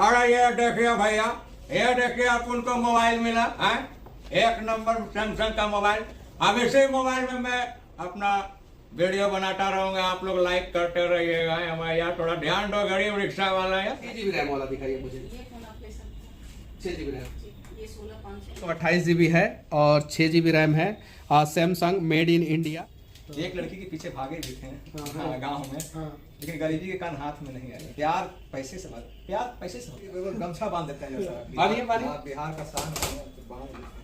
अरे ये देखिए भैया, ये देखिए आप उनको मोबाइल मिला है, एक नंबर सैमसंग का मोबाइल। अब इसी मोबाइल में मैं अपना वीडियो बनाता रहूंगा, आप लोग लाइक करते रहिएगा। हमारे यहाँ थोड़ा ध्यान दो, गरीब रिक्शा वाला है। 6 GB रैम वाला दिखाइए मुझे। ये फोन आप ले सकते हैं। 6 GB रैम, ये 16,500 तो 28 GB है और 6 GB रैम है। Samsung made in India. एक लड़की के पीछे भागे भी थे हाँ। गांव में, लेकिन गरीबी के कारण हाथ में नहीं आया। प्यार पैसे से होता है। गमछा बांध देते हैं जैसा बांधिए। बिहार का शान है, तो बांध देते हैं।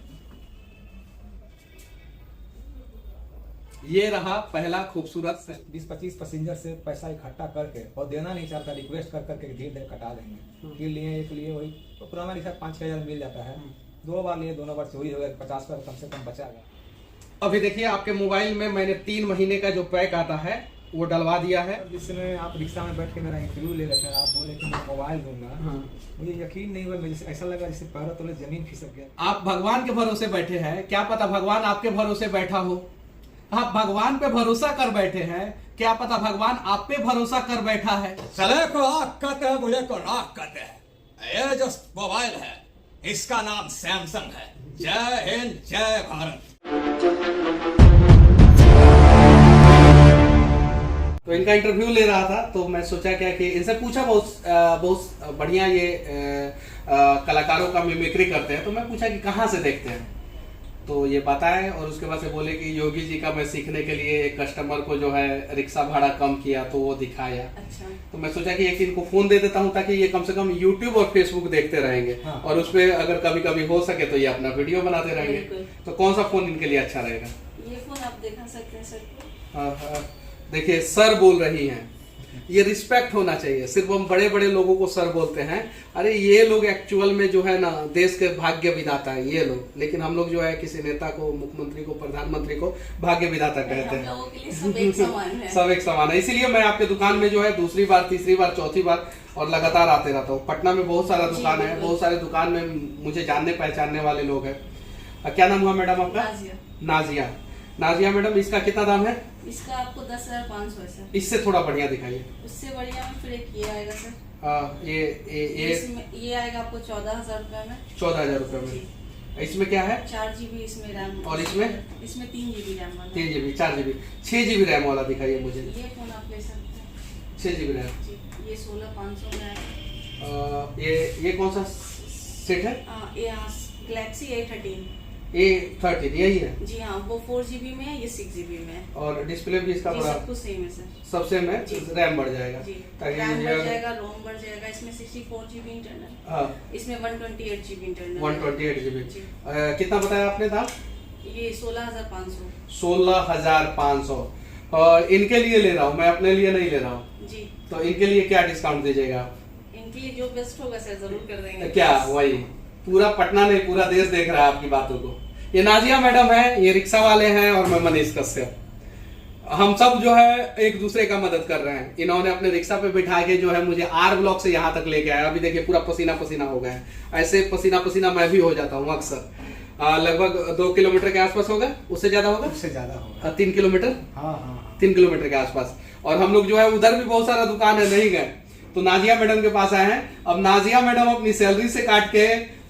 ये रहा पहला खूबसूरत 20-25 पैसेंजर से पैसा इकट्ठा करके और देना नहीं चाहता, रिक्वेस्ट कर करके धीरे धीरे कटा देंगे। फिर लिए एक लिए वही तो पुराना रिक्शा 5-6 हज़ार मिल जाता है। 2 बार लिए, दोनों बार चोरी हो गया, 50 का कम से कम बचा गया। अभी देखिए आपके मोबाइल में मैंने 3 महीने का जो पैक आता है वो डलवा दिया है। जिसमें आप रिक्शा में बैठ के मेरा इंटरव्यू ले रहे थे, आप बोले कि मैं मोबाइल दूंगा। मुझे यकीन नहीं हुआ, मुझे ऐसा लगा जैसे 12 तोले जमीन खिसक गया। आप भगवान के भरोसे बैठे हैं, क्या पता भगवान आपके भरोसे बैठा हो। आप भगवान पे भरोसा कर बैठे हैं, क्या पता भगवान आप पे भरोसा कर बैठा है। सले को आग कहते हैं, मुझे को राख कहते हैं। ये जो मोबाइल है इसका नाम सैमसंग है। जय हिंद, जय भारत। तो इनका इंटरव्यू ले रहा था, तो मैं सोचा क्या कि इनसे पूछा, बहुत बढ़िया ये कलाकारों का मिमिक्री करते हैं। तो मैं पूछा कि कहाँ से देखते हैं, तो ये बताए और उसके बाद से बोले कि योगी जी का मैं सीखने के लिए एक कस्टमर को जो है रिक्शा भाड़ा कम किया तो वो दिखाया। अच्छा। तो मैं सोचा कि एक इनको फोन दे देता हूँ ताकि ये कम से कम यूट्यूब और फेसबुक देखते रहेंगे। हाँ। और उसपे अगर कभी कभी हो सके तो ये अपना वीडियो बनाते रहेंगे। बिल्कुल। तो कौन सा फोन इनके लिए अच्छा रहेगा? ये फोन आप दिखा सकते हैं सर। हाँ, देखिए सर बोल रही हैं, ये रिस्पेक्ट होना चाहिए। सिर्फ हम बड़े बड़े लोगों को सर बोलते हैं, अरे ये लोग एक्चुअल में जो है ना देश के भाग्य विधाता है ये लोग। लेकिन हम लोग जो है किसी नेता को, मुख्यमंत्री को, प्रधानमंत्री को भाग्य विधाता कहते हम हैं। लोगों के लिए सब एक समान है। सब एक समान है। इसीलिए मैं आपके दुकान में जो है दूसरी बार, तीसरी बार, चौथी बार और लगातार आते रहता हूँ। पटना में बहुत सारा दुकान है, बहुत सारे दुकान में मुझे जानने पहचानने वाले लोग हैं। क्या नाम हुआ मैडम आपका? नाजिया। नाजिया। नाजिया मैडम, इसका कितना दाम है? इसका आपको 10,500 है सर। इससे थोड़ा बढ़िया दिखाइए। उससे बढ़िया में फिर एक ये आएगा सर। ये ये आएगा आपको 14,000 रुपए में। 14,000 रुपए में। इसमें क्या है? 4 GB इसमें रैम। और इसमें 3 GB रैम वाला। 3 GB, 4 GB, 6 GB रैम वाला दिखाइए मुझे। ये फोन आप ले सकते हैं। 6 GB रैम। जी, ये 16,500 में आएगा। ये कौन सा सेट है? ये गैलेक्सी A13। A13 यही है? जी हाँ, वो 4 GB में है, ये 6 GB में है। और डिस्प्ले भी इसका जी, बड़ा सब कुछ सेम है सर। सब सेम है? जी। रैम बढ़ जाएगा जी, ताकि रैम मुझे बढ़ जाएगा, रोम बढ़ जाएगा। इसमें 64 GB इंटरनल, हाँ, इसमें 128 GB इंटरनल। 128 GB। जी। कितना बताया आपने दाम? ये 16,500। 16,500। और इनके लिए ले रहा हूँ मैं, अपने लिए नहीं ले रहा हूँ। जी, तो इनके लिए क्या डिस्काउंट दीजिएगा आप? इनके लिए जो बेस्ट होगा सर जरूर कर देंगे। क्या वही पूरा पटना नहीं, पूरा देश देख रहा है आपकी बातों को। ये नाजिया मैडम है, ये रिक्शा वाले हैं और मैं मनीष कश्यप। हम सब जो है एक दूसरे का मदद कर रहे हैं। इन्होंने अपने रिक्शा पे बिठा के जो है मुझे आर ब्लॉक से यहाँ तक लेके आया। अभी देखिए पूरा पसीना पसीना हो गया है। ऐसे पसीना पसीना मैं भी हो जाता हूँ अक्सर। लगभग 2 किलोमीटर के आसपास होगा, उससे ज्यादा होगा? उससे ज्यादा होगा। 3 किलोमीटर? हाँ। 3 किलोमीटर के आसपास। और हम लोग जो है उधर भी बहुत सारा दुकान है, नहीं गए तो नाजिया मैडम के पास आए हैं। अब नाजिया मैडम अपनी सैलरी से काट के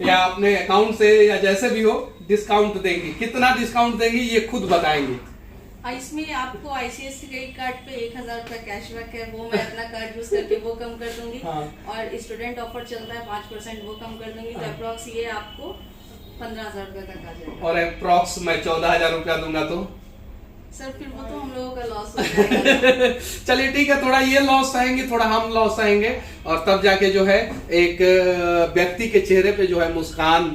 या अपने अकाउंट से या जैसे भी हो डिस्काउंट देंगी। कितना डिस्काउंट देंगी ये खुद बताएंगी। इसमें आपको ICICI क्रेडिट कार्ड पे 1,000 रुपए कैशबैक है, वो मैं अपना कार्ड यूज करके वो कम कर दूंगी। हाँ। और स्टूडेंट ऑफर चलता है 5%, वो कम कर दूंगी। तो अप्रोक्स ये आपको 15,000 रुपए तक आ जाएगा। और अप्रोक्स मैं 14,000 रुपया दूंगा तो सर फिर वो तो हम लोगों का लॉस हो जाएगा। चलिए ठीक है, थोड़ा ये लॉस सहेंगे, थोड़ा हम लॉस सहेंगे और तब जाके जो है एक व्यक्ति के चेहरे पे जो है मुस्कान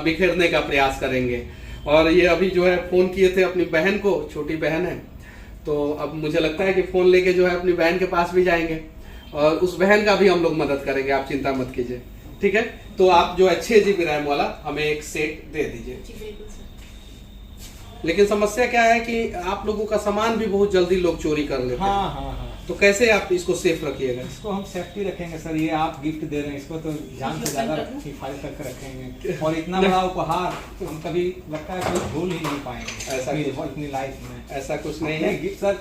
बिखेरने का प्रयास करेंगे। और ये अभी जो है फोन किए थे अपनी बहन को, छोटी बहन है, तो अब मुझे लगता है कि फोन लेके जो है अपनी बहन के पास भी जाएंगे और उस बहन का भी हम लोग मदद करेंगे। आप चिंता मत कीजिए, ठीक है? तो आप जो है 6 GB रैम वाला हमें एक सेट दे दीजिए। जी बिल्कुल सर। लेकिन समस्या क्या है कि आप लोगों का सामान भी बहुत जल्दी लोग चोरी कर लेते हैं। हाँ। तो कैसे आप इसको सेफ रखिएगा? इसको हम सेफ्टी रखेंगे सर। ये आप गिफ्ट दे रहे हैं, इसको तो जान से ज्यादा हिफाजत करके रखेंगे। और इतना बड़ा उपहार तो हम कभी लगता है कोई भूल ही नहीं पाएंगे ऐसा इतनी लाइफ में। ऐसा कुछ नहीं है गिफ्ट सर।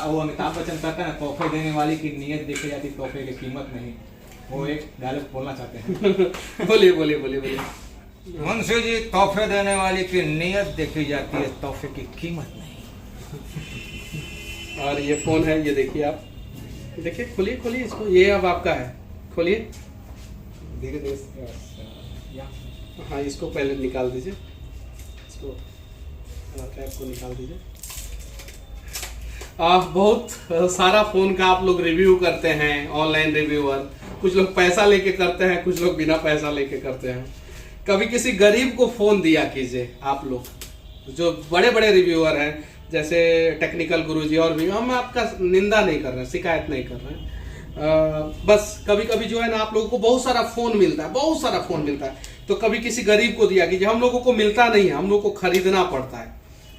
वो अमिताभ बच्चन कहते हैं तोहफे देने वाली की नीयत देखी जाती, तोहफे की कीमत नहीं। वो एक डायलॉग बोलना चाहते हैं। बोलिए बोलिए बोलिए बोलिए। मुंशी जी, तोहफे देने वाले की नीयत देखी जाती है, तोहफे की कीमत नहीं। और ये फोन है, ये देखिए आप, देखिए खोलिए खोलिए इसको, ये अब आपका है, खोलिए। धीरे धीरे हाँ इसको पहले निकाल दीजिए, इसको कैप को निकाल दीजिए। बहुत सारा फोन का आप लोग रिव्यू करते हैं, ऑनलाइन रिव्यूअर, कुछ लोग पैसा लेके करते हैं, कुछ लोग बिना पैसा लेके करते हैं। कभी किसी गरीब को फोन दिया कीजिए आप लोग, जो बड़े बड़े रिव्यूअर हैं जैसे टेक्निकल गुरुजी, और भी, हम आपका निंदा नहीं कर रहे हैं, शिकायत नहीं कर रहे हैं, बस कभी कभी जो है ना आप लोगों को बहुत सारा फोन मिलता है, बहुत सारा फोन मिलता है, तो कभी किसी गरीब को दिया कीजिए। हम लोगों को मिलता नहीं है, हम लोग को खरीदना पड़ता है,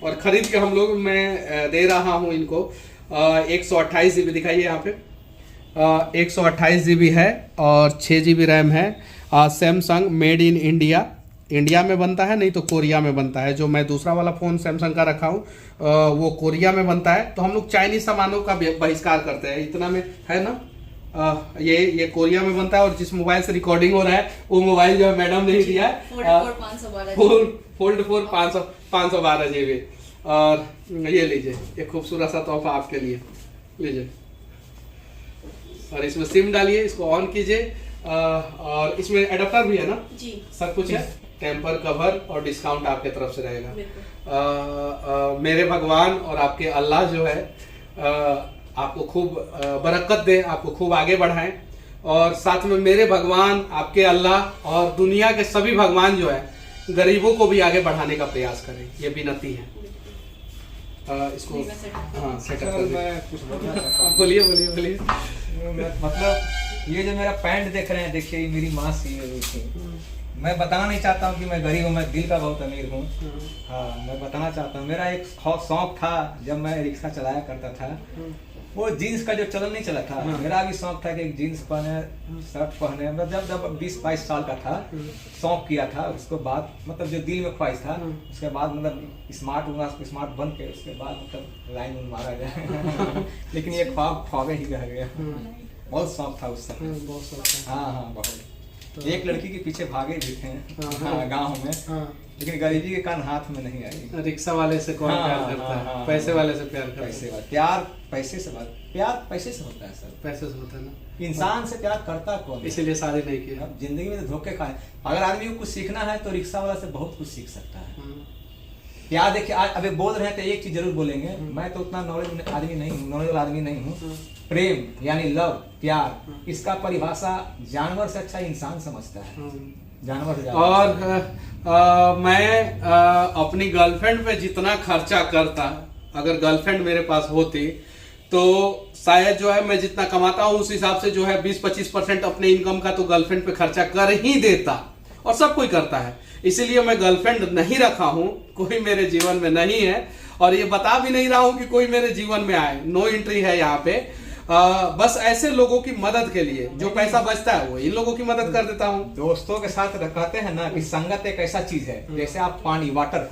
और खरीद के हम लोग, मैं दे रहा हूं इनको 128 GB दिखाइए यहाँ पे, 128 GB है और 6 GB रैम है। Samsung made in India, India में बनता है, नहीं तो कोरिया में बनता है। जो मैं दूसरा वाला फ़ोन सैमसंग का रखा हूँ वो कोरिया में बनता है। तो हम लोग चाइनीज सामानों का बहिष्कार करते हैं, इतना में है ना। ये कोरिया में बनता है, और जिस मोबाइल से रिकॉर्डिंग हो रहा है वो मोबाइल जो है मैडम ने ही दिया है, फोल्ड 4 512 GB। और ये लीजिए, ये खूबसूरत सा तोहफा आपके लिए, लीजिए। और इसमें सिम डालिए, इसको ऑन कीजिए, और इसमें एडाप्टर भी है ना जी, सब कुछ है, टेम्पर कवर और डिस्काउंट आपके तरफ से रहेगा। मेरे भगवान और आपके अल्लाह जो है आपको खूब बरकत दे, आपको खूब आगे बढ़ाएं, और साथ में मेरे भगवान, आपके अल्लाह और दुनिया के सभी भगवान जो है गरीबों को भी आगे बढ़ाने का प्रयास करें, ये विनती है। इसको हाँ सेटअप कर मैं कुछ बोलना चाहता हूँ। बोलिए बोलिए बोलिए। मतलब ये जो मेरा पैंट देख रहे हैं, देखिए ये मेरी माँ सी है, देखिए। मैं बताना नहीं चाहता हूँ कि मैं गरीब हूँ, मैं दिल का बहुत अमीर हूँ। हाँ, मैं बताना चाहता हूँ, मेरा एक शौक था जब मैं रिक्शा चलाया करता था, वो जीन्स का जो चलन नहीं चला था, मेरा भी शौक था कि एक जीन्स पहने, शर्ट पहने। मैं जब 20-22 साल का था शौक किया था, उसके बाद मतलब जो दिल में ख्वाहिश था, उसके बाद मतलब स्मार्ट बन के उसके बाद मतलब लाइन मारा गया। लेकिन ये ख्वाबे ही रह गया। बहुत शौक था उस समय, बहुत शौक। हाँ बहुत। एक लड़की के पीछे भागे भी थे गाँव में, लेकिन गरीबी के कारण हाथ में नहीं आई। रिक्शा वाले से कौन प्यार करता है, पैसे वाले से प्यार करता है। प्यार पैसे से, प्यार पैसे से होता है सर, पैसे से होता है ना। इंसान से प्यार करता कौन? इसीलिए शादी नहीं की। अब जिंदगी में तो धोखे खाए। अगर आदमी को कुछ सीखना है तो रिक्शा वाला से बहुत कुछ सीख सकता है। प्यार देखिए, आज अभी बोल रहे हैं तो एक चीज जरूर बोलेंगे, मैं तो उतना नॉलेज आदमी नहीं हूँ, नॉलेज आदमी नहीं हूँ। प्रेम यानी लव, प्यार, इसका परिभाषा जानवर से अच्छा इंसान समझता है। जानवर और मैं अपनी गर्लफ्रेंड पे जितना खर्चा करता, अगर गर्लफ्रेंड मेरे पास होती तो शायद जो है मैं जितना कमाता हूँ उस हिसाब से जो है 20-25% अपने इनकम का तो गर्लफ्रेंड पे खर्चा कर ही देता, और सब कोई करता है। इसीलिए मैं गर्लफ्रेंड नहीं रखा हूँ, कोई मेरे जीवन में नहीं है, और ये बता भी नहीं रहा हूँ कि कोई मेरे जीवन में आए। नो एंट्री है यहाँ पे। बस ऐसे लोगों की मदद के लिए जो पैसा बचता है वो इन लोगों की मदद कर देता हूँ। दोस्तों के साथ कहते हैं ना कि संगत एक ऐसा चीज है, जैसे आप पानी, वाटर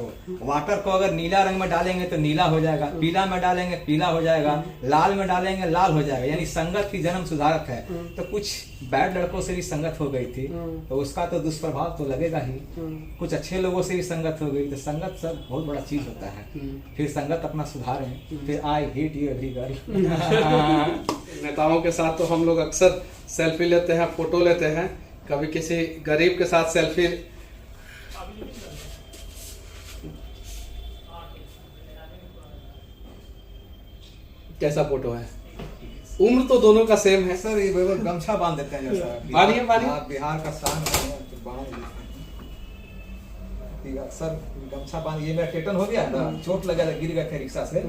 को अगर नीला रंग में डालेंगे तो नीला हो जाएगा, पीला में डालेंगे पीला हो जाएगा, लाल में डालेंगे लाल हो जाएगा। यानी संगत की जन्म सुधारक है। तो कुछ बैड लड़कों से भी संगत हो गई थी तो उसका तो दुष्प्रभाव तो लगेगा ही। कुछ अच्छे लोगों से भी संगत हो गई तो संगत सब बहुत बड़ा चीज होता है। फिर संगत अपना सुधारें। फिर I hate you every girl. नेताओं के साथ तो हम लोग अक्सर सेल्फी लेते हैं, फोटो लेते हैं। कभी किसी गरीब के साथ सेल्फी, कैसा फोटो है? उम्र तो दोनों का सेम है सर। ये गमछा बांध देते हैं जैसा बांधिए बिहार का शान है तो बांध सर, गमछा बांध। ये मेरा टेटन हो गया ना, चोट लगा था, गिर गए थे रिक्शा से,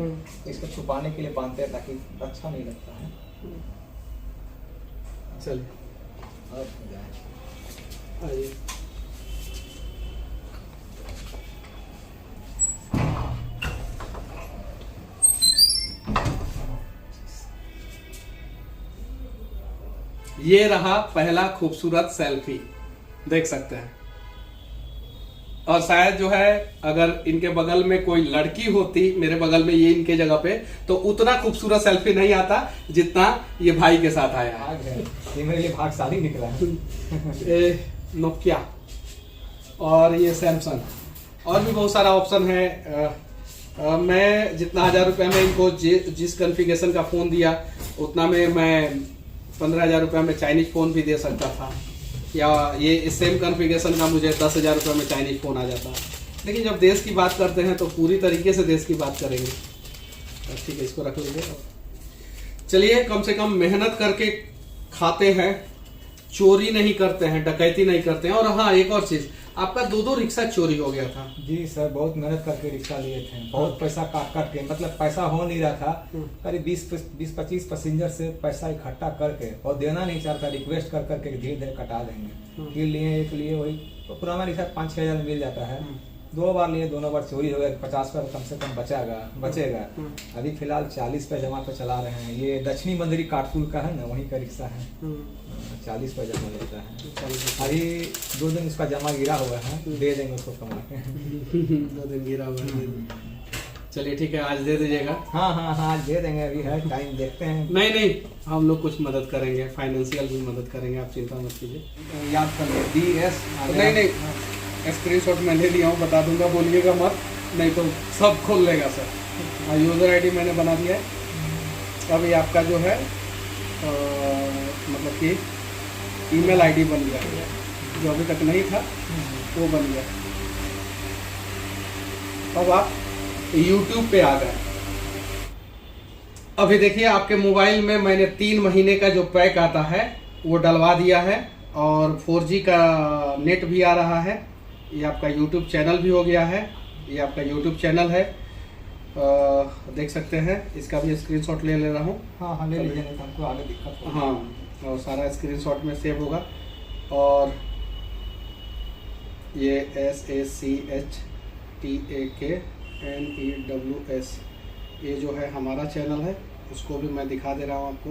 इसको छुपाने के लिए बांधते हैं ताकि अच्छा नहीं लगता है। चलिए आइए। ये रहा पहला खूबसूरत सेल्फी, देख सकते हैं। और शायद जो है अगर इनके बगल में कोई लड़की होती, मेरे बगल में ये इनके जगह पे, तो उतना खूबसूरत सेल्फी नहीं आता जितना ये भाई के साथ आया है। भाग है, ये मेरे लिए भाग्यशाली निकला है। ये नोकिया और ये सैमसंग और भी बहुत सारा ऑप्शन है। मैं जितना 1000 रुपये में इनको जिस कॉन्फ़िगरेशन का फ़ोन दिया उतना में मैं 15,000 रुपये में चाइनीज फ़ोन भी दे सकता था, या ये सेम कॉन्फ़िगरेशन का मुझे 10,000 रुपये में चाइनीज फ़ोन आ जाता। लेकिन जब देश की बात करते हैं तो पूरी तरीके से देश की बात करेंगे। ठीक है, इसको रख लीजिए। चलिए, कम से कम मेहनत करके खाते हैं, चोरी नहीं करते हैं, डकैती नहीं करते हैं। और हाँ, एक और चीज़, आपका 2 रिक्शा चोरी हो गया था। जी सर, बहुत मेहनत करके रिक्शा लिए थे, बहुत पैसा काट के, मतलब पैसा हो नहीं रहा था, करीब 20-25 पैसेंजर से पैसा इकट्ठा करके, और देना नहीं चाहता, रिक्वेस्ट कर करके धीरे धीरे कटा देंगे। फिर लिए एक लिए वही तो पुराना रिक्शा 5-6 हज़ार मिल जाता है। 2 बार लिए, दोनों बार चोरी हो गया, 50 रुपये कम से कम बचेगा। अभी फिलहाल 40 रुपये जमा पे चला रहे हैं। ये दक्षिणी मंदिरी काटपुर का है ना, वहीं का रिक्शा है। 40 रुपये जमा लेता है। अभी 2 दिन उसका जमा गिरा हुआ है, दे देंगे उसको कमा के। 2 दिन गिरा हुआ है। चलिए ठीक है, आज दे दीजिएगा। हाँ, आज दे देंगे, अभी है टाइम, देखते हैं। नहीं, हम लोग कुछ मदद करेंगे, फाइनेंशियल भी मदद करेंगे, आप चिंता मत कीजिए। याद कर लीजिए, DS। नहीं, स्क्रीनशॉट मैं ले लिया हूँ, बता दूंगा, बोलिएगा मत, नहीं तो सब खोल लेगा सर। यूज़र आईडी मैंने बना दिया है। अभी आपका जो है मतलब कि ईमेल आईडी बन गया, जो अभी तक नहीं था वो बन गया। अब आप YouTube पे आ गए। अभी देखिए, आपके मोबाइल में मैंने 3 महीने का जो पैक आता है वो डलवा दिया है, और 4G का नेट भी आ रहा है। ये आपका YouTube चैनल भी हो गया है। ये आपका YouTube चैनल है, देख सकते हैं। इसका भी स्क्रीनशॉट ले रहा हूँ। हाँ, ले लीजिए, नहीं तो हमको आगे दिक्कत होगी। हाँ, और सारा स्क्रीनशॉट में सेव होगा। और ये SACHTAKNEWS ये जो है हमारा चैनल है, उसको भी मैं दिखा दे रहा हूँ आपको।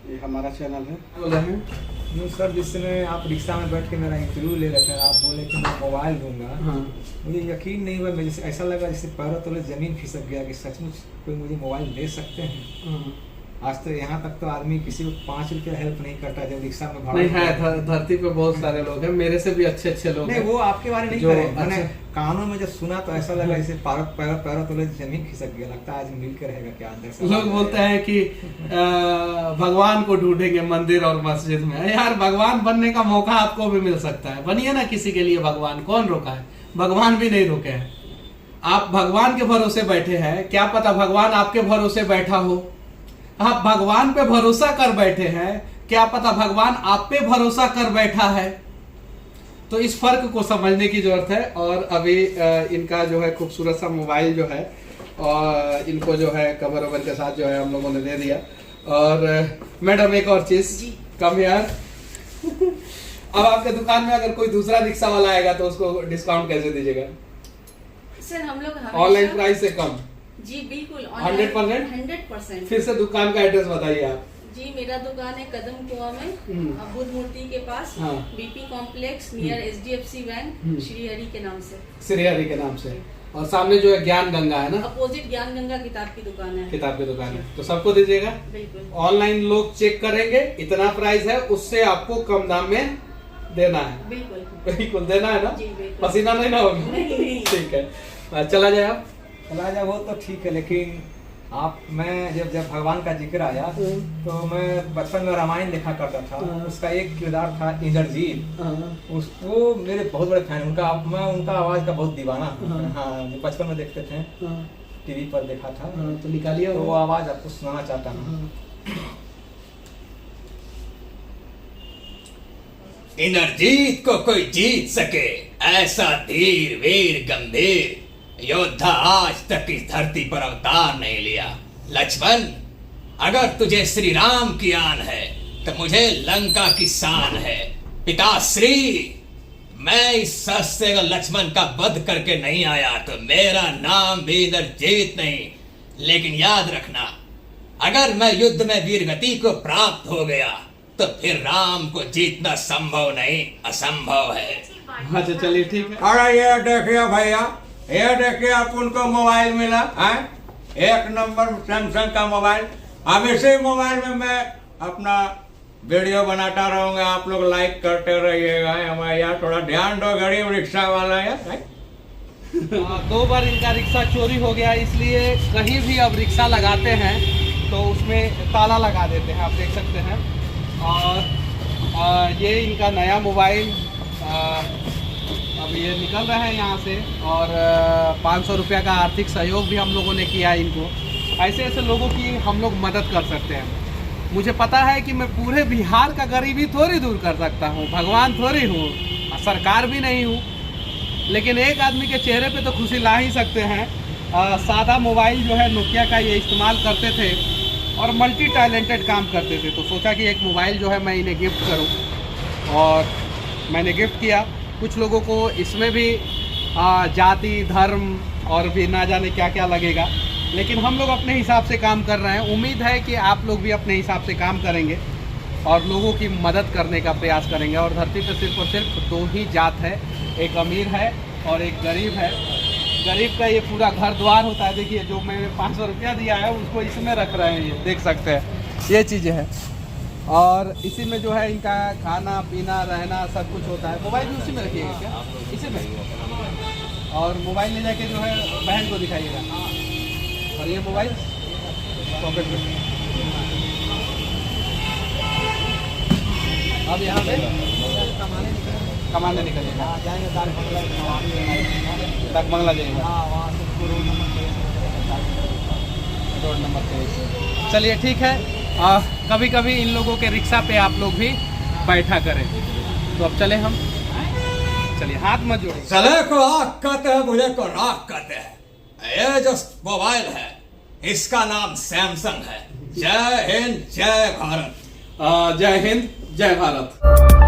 ये हमारा चैनल है। बोल रहे हैं नहीं सर, जिस समय आप रिक्शा में बैठ के मेरा इंटरव्यू ले रहे थे, आप बोले कि मैं मोबाइल दूंगा। हाँ। मुझे यकीन नहीं हुआ, मुझे ऐसा लगा जैसे पैरों तले जमीन खिसक गया कि सचमुच कोई मुझे मोबाइल दे सकते हैं। आज तो यहाँ तक तो आदमी किसी को 5 रुपया हेल्प नहीं करता जब रिक्शा में भाड़ा। नहीं है, धरती पे बहुत सारे लोग हैं, मेरे से भी अच्छे लोग नहीं, हैं। वो आपके बारे नहीं जो करे, मैंने कानों में जब सुना तो ऐसा लगा जैसे पैरों तले जमीन खिसक गया। लगता है आज मिल के रहेगा क्या अंदर से। लोग बोलते हैं कि भगवान को ढूंढेंगे मंदिर और मस्जिद में। यार, भगवान बनने का मौका आपको भी मिल सकता है, बनिए ना किसी के लिए भगवान। कौन रोका है? भगवान भी नहीं रोके हैं। आप भगवान के भरोसे बैठे हैं, क्या पता भगवान आपके भरोसे बैठा हो। आप भगवान पे भरोसा कर बैठे हैं, क्या पता भगवान आप पे भरोसा कर बैठा है। तो इस फर्क को समझने की जरूरत है। और अभी इनका जो है खूबसूरत सा मोबाइल जो है, और इनको जो है कवर ओवर के साथ जो है हम लोगों ने दे दिया। और मैडम, एक और चीज, कम यार। अब आपके दुकान में अगर कोई दूसरा रिक्शा वाला आएगा तो उसको डिस्काउंट कैसे दीजिएगा? सर, हम लोग ऑनलाइन प्राइस से कम? जी बिल्कुल, 100%? 100%। फिर से दुकान का एड्रेस बताइए आप। जी, मेरा दुकान है कदम कुआं में, बुद्ध मूर्ति के पास, हाँ। BP complex near HDFC bank, Shri Hari के नाम से। श्री हरि के नाम से। और सामने जो है ज्ञान गंगा है ना, अपोजिट ज्ञान गंगा किताब की दुकान है। किताब की दुकान है, तो सबको दीजिएगा। बिल्कुल। ऑनलाइन लोग चेक करेंगे, इतना प्राइस है, उससे आपको कम दाम में देना है। बिल्कुल देना है ना। जी, बिल्कुल। पसीना नहीं ना होगा? नहीं। ठीक है, चला जाए आप। चला जाए वो तो ठीक है, लेकिन मैं जब भगवान का जिक्र आया तो मैं बचपन में रामायण देखा करता था। उसका एक किरदार था इंद्रजीत, वो मेरे बहुत बड़े फैन। मैं उनका आवाज का बहुत दीवाना। हाँ, जो बचपन में देखते थे, टीवी पर देखा था। तो निकालिए, तो वो आवाज आपको सुनाना चाहता हूँ। इंद्रजीत को कोई जीत सके, ऐसा धीर वीर गंभीर योद्धा आज तक इस धरती पर अवतार नहीं लिया। लक्ष्मण, अगर तुझे श्री राम की आन है तो मुझे लंका की शान है। पिताश्री, मैं इस सस्ते लक्ष्मण का वध करके नहीं आया तो मेरा नाम भी इंद्रजीत नहीं। लेकिन याद रखना, अगर मैं युद्ध में वीरगति को प्राप्त हो गया तो फिर राम को जीतना संभव नहीं, असंभव है। अच्छा चलिए ठीक है। अरे ये देखिए भैया, ये देखिए आप उनको मोबाइल मिला है, एक नंबर सैमसंग का मोबाइल। अब इसी मोबाइल में मैं अपना वीडियो बनाता रहूंगा, आप लोग लाइक करते रहिएगा। हमारे यहाँ थोड़ा ध्यान दो, गरीब रिक्शा वाला है। 2 बार इनका रिक्शा चोरी हो गया, इसलिए कहीं भी अब रिक्शा लगाते हैं तो उसमें ताला लगा देते हैं, आप देख सकते हैं। और ये इनका नया मोबाइल अब ये निकल रहा है यहाँ से, और 500 रुपया का आर्थिक सहयोग भी हम लोगों ने किया है इनको। ऐसे ऐसे लोगों की हम लोग मदद कर सकते हैं। मुझे पता है कि मैं पूरे बिहार का गरीबी थोड़ी दूर कर सकता हूँ, भगवान थोड़ी हूँ, सरकार भी नहीं हूँ, लेकिन एक आदमी के चेहरे पे तो खुशी ला ही सकते हैं। सादा मोबाइल जो है नोकिया का ये इस्तेमाल करते थे और मल्टी टैलेंटेड काम करते थे, तो सोचा कि एक मोबाइल जो है मैं इन्हें गिफ्ट करूं, और मैंने गिफ्ट किया। कुछ लोगों को इसमें भी जाति धर्म और भी ना जाने क्या क्या लगेगा, लेकिन हम लोग अपने हिसाब से काम कर रहे हैं। उम्मीद है कि आप लोग भी अपने हिसाब से काम करेंगे और लोगों की मदद करने का प्रयास करेंगे। और धरती पर सिर्फ और सिर्फ 2 ही जात है, एक अमीर है और एक गरीब है। गरीब का ये पूरा घर द्वार होता है, देखिए जो मैंने 500 रुपया दिया है उसको इसमें रख रहे हैं, ये देख सकते हैं, ये चीज़ें हैं। और इसी में जो है इनका खाना पीना रहना सब कुछ होता है। मोबाइल भी उसी में रखिएगा क्या? इसी में। और मोबाइल ले जाके जो है बहन को दिखाइएगा। और ये मोबाइल पॉकेट में। अब यहाँ पे कमाने निकलेगा, तक बंगला जाएगा, रोड नंबर 23। चलिए ठीक है। कभी कभी इन लोगों के रिक्शा पे आप लोग भी बैठा करें। तो अब चले हम, चलिए हाथ मत जोड़िए। सले को आग कहते हैं, मुझे को राख कहते हैं। ये जो मोबाइल है इसका नाम सैमसंग है। जय हिंद जय भारत। जय हिंद जय भारत।